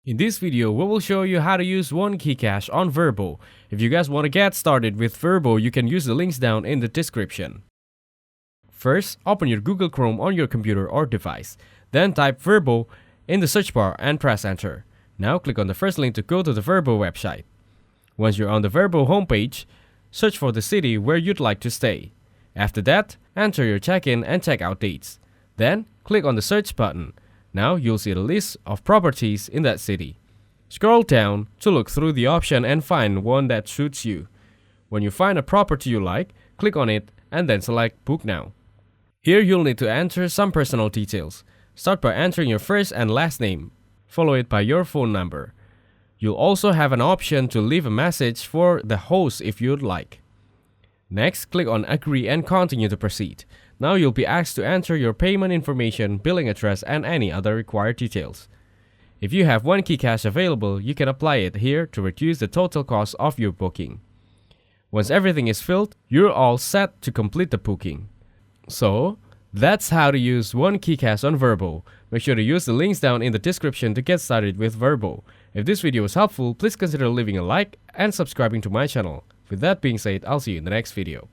In this video, we will show you how to use one key cache on Vrbo. If you guys want to get started with Vrbo, you can use the links down in the description. First, open your Google Chrome on your computer or device. Then type Vrbo in the search bar and press enter. Now click on the first link to go to the Vrbo website. Once you're on the Vrbo homepage, search for the city where you'd like to stay. After that, enter your check-in and check-out dates. Then, click on the search button. Now you'll see the list of properties in that city. Scroll down to look through the option and find one that suits you. When you find a property you like, click on it and then select Book Now. Here you'll need to enter some personal details. Start by entering your first and last name. Follow it by your phone number. You'll also have an option to leave a message for the host if you'd like. Next, click on Agree and continue to proceed. Now you'll be asked to enter your payment information, billing address, and any other required details. If you have one key cache available, you can apply it here to reduce the total cost of your booking. Once everything is filled, you're all set to complete the booking. So, that's how to use one key cache on Vrbo. Make sure to use the links down in the description to get started with Vrbo. If this video was helpful, please consider leaving a like and subscribing to my channel. With that being said, I'll see you in the next video.